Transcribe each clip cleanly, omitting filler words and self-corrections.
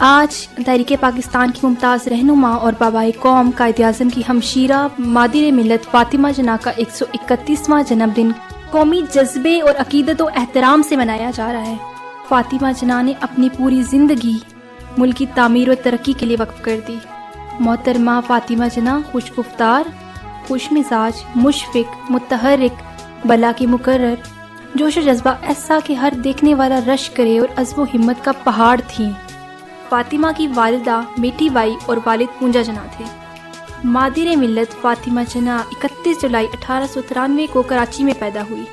آج تحریک پاکستان کی ممتاز رہنما اور بابائے قوم قائد اعظم کی ہمشیرہ مادر ملت فاطمہ جناح کا 131واں جنم دن قومی جذبے اور عقیدت و احترام سے منایا جا رہا ہے۔ فاطمہ جناح نے اپنی پوری زندگی ملک کی تعمیر و ترقی کے لیے وقف کر دی۔ محترمہ فاطمہ جناح خوش گفتار، خوش مزاج، مشفق، متحرک، بلا کی مقرر، جوش و جذبہ ایسا کہ ہر دیکھنے والا رش کرے اور عزم و ہمت کا پہاڑ تھیں۔ فاطمہ کی والدہ میٹھی بائی اور والد پونجا جناح تھے۔ مادر ملت فاطمہ جناح 31 جولائی 1893 کو کراچی میں پیدا ہوئی۔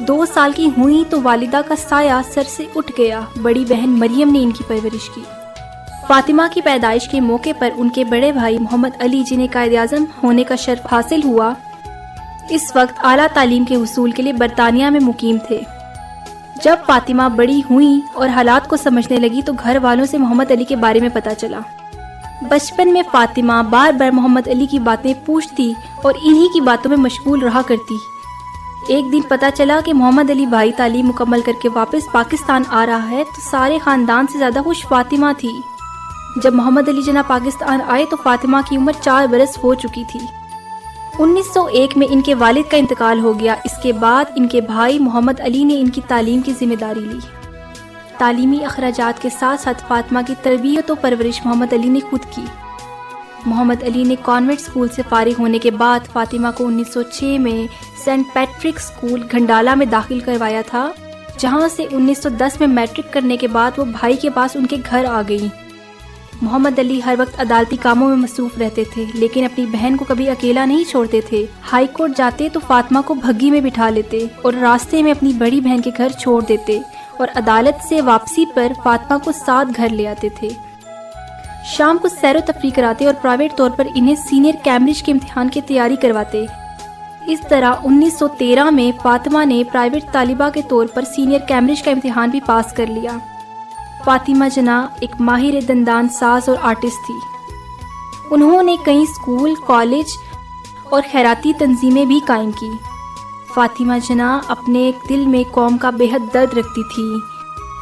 2 سال کی ہوئی تو والدہ کا سایہ سر سے اٹھ گیا۔ بڑی بہن مریم نے ان کی پرورش کی۔ فاطمہ کی پیدائش کے موقع پر ان کے بڑے بھائی محمد علی، جنہیں قائد اعظم ہونے کا شرف حاصل ہوا، اس وقت اعلیٰ تعلیم کے حصول کے لیے برطانیہ میں مقیم تھے۔ جب فاطمہ بڑی ہوئیں اور حالات کو سمجھنے لگی تو گھر والوں سے محمد علی کے بارے میں پتہ چلا۔ بچپن میں فاطمہ بار بار محمد علی کی باتیں پوچھتی اور انہی کی باتوں میں مشغول رہا کرتی۔ ایک دن پتہ چلا کہ محمد علی بھائی تعلیم مکمل کر کے واپس پاکستان آ رہا ہے تو سارے خاندان سے زیادہ خوش فاطمہ تھی۔ جب محمد علی جناح پاکستان آئے تو فاطمہ کی عمر 4 برس ہو چکی تھی۔ 1901 میں ان کے والد کا انتقال ہو گیا۔ اس کے بعد ان کے بھائی محمد علی نے ان کی تعلیم کی ذمہ داری لی۔ تعلیمی اخراجات کے ساتھ ساتھ فاطمہ کی تربیت و پرورش محمد علی نے خود کی۔ محمد علی نے کانوینٹ اسکول سے فارغ ہونے کے بعد فاطمہ کو 1906 میں سینٹ پیٹرک اسکول گھنڈالہ میں داخل کروایا تھا، جہاں سے 1910 میں میٹرک کرنے کے بعد وہ بھائی کے پاس ان کے گھر آ گئیں۔ محمد علی ہر وقت عدالتی کاموں میں مصروف رہتے تھے، لیکن اپنی بہن کو کبھی اکیلا نہیں چھوڑتے تھے۔ ہائی کورٹ جاتے تو فاطمہ کو بھگی میں بٹھا لیتے اور راستے میں اپنی بڑی بہن کے گھر چھوڑ دیتے، اور عدالت سے واپسی پر فاطمہ کو ساتھ گھر لے آتے تھے۔ شام کو سیر و تفریح کراتے اور پرائیویٹ طور پر انہیں سینئر کیمبرج کے امتحان کی تیاری کرواتے۔ اس طرح 1913 میں فاطمہ نے پرائیویٹ طالبہ کے طور پر سینئر کیمبرج کا امتحان بھی پاس کر لیا۔ فاطمہ جناح ایک ماہر دندان ساز اور آرٹسٹ تھی۔ انہوں نے کئی اسکول، کالج اور خیراتی تنظیمیں بھی قائم کی۔ فاطمہ جناح اپنے دل میں قوم کا بے حد درد رکھتی تھی۔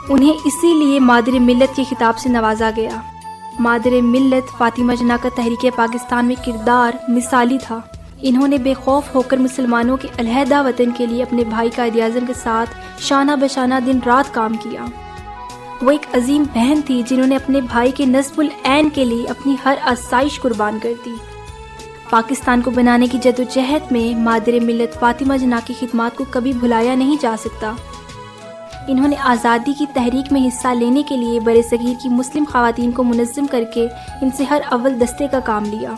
انہیں اسی لیے مادر ملت کے خطاب سے نوازا گیا۔ مادر ملت فاطمہ جناح کا تحریک پاکستان میں کردار مثالی تھا۔ انہوں نے بے خوف ہو کر مسلمانوں کے علیحدہ وطن کے لیے اپنے بھائی قائد اعظم کے ساتھ شانہ بشانہ دن رات کام کیا۔ وہ ایک عظیم بہن تھی جنہوں نے اپنے بھائی کے نصب العین کے لیے اپنی ہر آسائش قربان کر دی۔ پاکستان کو بنانے کی جدوجہد میں مادر ملت فاطمہ جناح کی خدمات کو کبھی بھلایا نہیں جا سکتا۔ انہوں نے آزادی کی تحریک میں حصہ لینے کے لیے برصغیر کی مسلم خواتین کو منظم کر کے ان سے ہر اول دستے کا کام لیا۔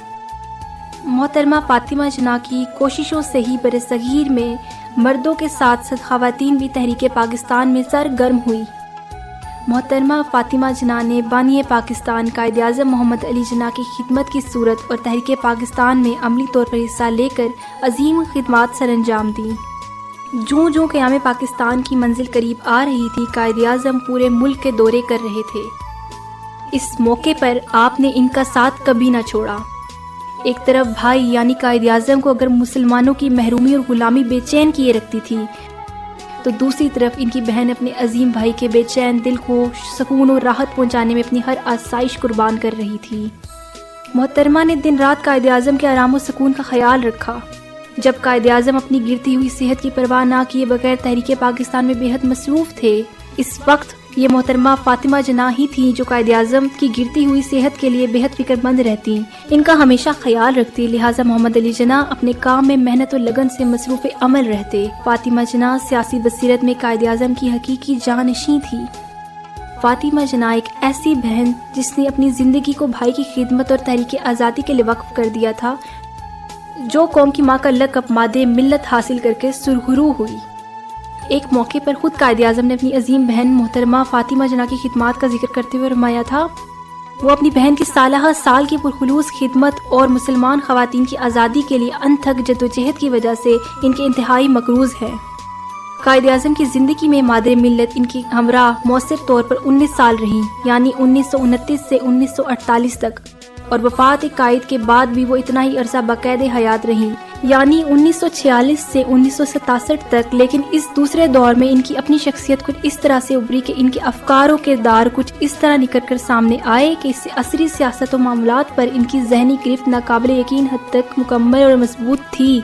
محترمہ فاطمہ جناح کی کوششوں سے ہی برصغیر میں مردوں کے ساتھ ساتھ خواتین بھی تحریک پاکستان میں سرگرم ہوئی۔ محترمہ فاطمہ جناح نے بانی پاکستان قائد اعظم محمد علی جناح کی خدمت کی صورت اور تحریک پاکستان میں عملی طور پر حصہ لے کر عظیم خدمات سر انجام دیں۔ جوں جوں قیام پاکستان کی منزل قریب آ رہی تھی، قائد اعظم پورے ملک کے دورے کر رہے تھے۔ اس موقع پر آپ نے ان کا ساتھ کبھی نہ چھوڑا۔ ایک طرف بھائی یعنی قائد اعظم کو اگر مسلمانوں کی محرومی اور غلامی بے چین کیے رکھتی تھی، تو دوسری طرف ان کی بہن اپنے عظیم بھائی کے بے چین دل کو سکون اور راحت پہنچانے میں اپنی ہر آسائش قربان کر رہی تھی۔ محترمہ نے دن رات قائد اعظم کے آرام و سکون کا خیال رکھا۔ جب قائد اعظم اپنی گرتی ہوئی صحت کی پرواہ نہ کیے بغیر تحریک پاکستان میں بے حد مصروف تھے، اس وقت یہ محترمہ فاطمہ جناح ہی تھیں جو قائد اعظم کی گرتی ہوئی صحت کے لیے بے حد فکر مند رہتی، ان کا ہمیشہ خیال رکھتی۔ لہٰذا محمد علی جناح اپنے کام میں محنت و لگن سے مصروف عمل رہتے۔ فاطمہ جناح سیاسی بصیرت میں قائد اعظم کی حقیقی جانشین تھی۔ فاطمہ جناح ایک ایسی بہن جس نے اپنی زندگی کو بھائی کی خدمت اور تحریک آزادی کے لیے وقف کر دیا تھا، جو قوم کی ماں کا لقب مادر ملت حاصل کر کے سرخرو ہوئی۔ ایک موقع پر خود قائد اعظم نے اپنی عظیم بہن محترمہ فاطمہ جناح کی خدمات کا ذکر کرتے ہوئے فرمایا تھا، وہ اپنی بہن کی سالہ سال کی پرخلوص خدمت اور مسلمان خواتین کی آزادی کے لیے انتھک جدوجہد کی وجہ سے ان کے انتہائی مقروض ہے۔ قائد اعظم کی زندگی میں مادر ملت ان کی ہمراہ مؤثر طور پر 19 سال رہیں، یعنی 1929 سے 1948 تک، اور وفات قائد کے بعد بھی وہ اتنا ہی عرصہ باقید حیات رہیں۔ یعنی 1946 سے 1967 تک، لیکن اس دوسرے دور میں ان کی اپنی شخصیت کچھ اس طرح سے ابھری کہ ان کے افکار و کردار کچھ اس طرح نکل کر سامنے آئے کہ اس سے عصری سیاست و معاملات پر ان کی ذہنی گرفت ناقابل یقین حد تک مکمل اور مضبوط تھی۔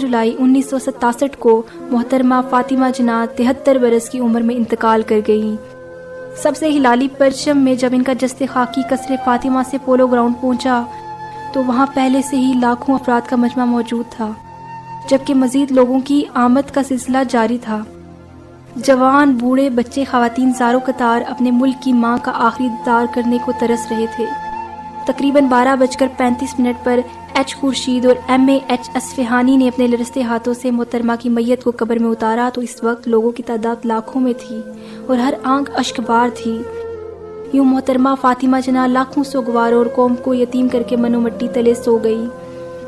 جولائی 1967 کو محترمہ فاطمہ جناح 73 برس کی عمر میں انتقال کر گئیں۔ سب سے ہلالی پرچم میں جب ان کا جسد خاکی قصر فاطمہ سے پولو گراؤنڈ پہنچا تو وہاں پہلے سے ہی لاکھوں افراد کا مجمع موجود تھا، جبکہ مزید لوگوں کی آمد کا سلسلہ جاری تھا۔ جوان، بوڑھے، بچے، خواتین زاروں قطار اپنے ملک کی ماں کا آخری دیدار کرنے کو ترس رہے تھے۔ تقریباً 12:35 پر ایچ خورشید اور MAH اصفہانی نے اپنے لرزتے ہاتھوں سے محترمہ کی میت کو قبر میں اتارا تو اس وقت لوگوں کی تعداد لاکھوں میں تھی اور ہر آنکھ اشک بار تھی۔ یوں محترمہ فاطمہ جناح لاکھوں سوگواروں اور قوم کو یتیم کر کے منو مٹی تلے سو گئی۔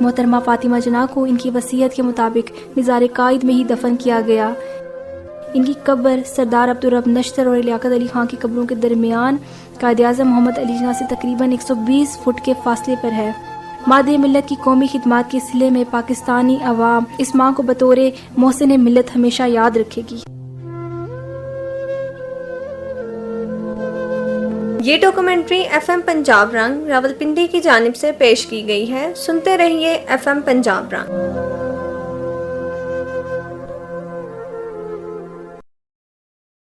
محترمہ فاطمہ جناح کو ان کی وصیت کے مطابق مزار قائد میں ہی دفن کیا گیا۔ ان کی قبر سردار عبدالرب نشتر اور لیاقت علی خان کی قبروں کے درمیان قائد اعظم محمد علی جناح سے تقریباً 120 فٹ کے فاصلے پر ہے۔ مادر ملت کی قومی خدمات کے صلے میں پاکستانی عوام اس ماں کو بطور محسن ملت ہمیشہ یاد رکھے گی۔ یہ ڈاکومنٹری FM پنجاب رنگ راولپنڈی کی جانب سے پیش کی گئی ہے۔ سنتے رہیے FM پنجاب رنگ۔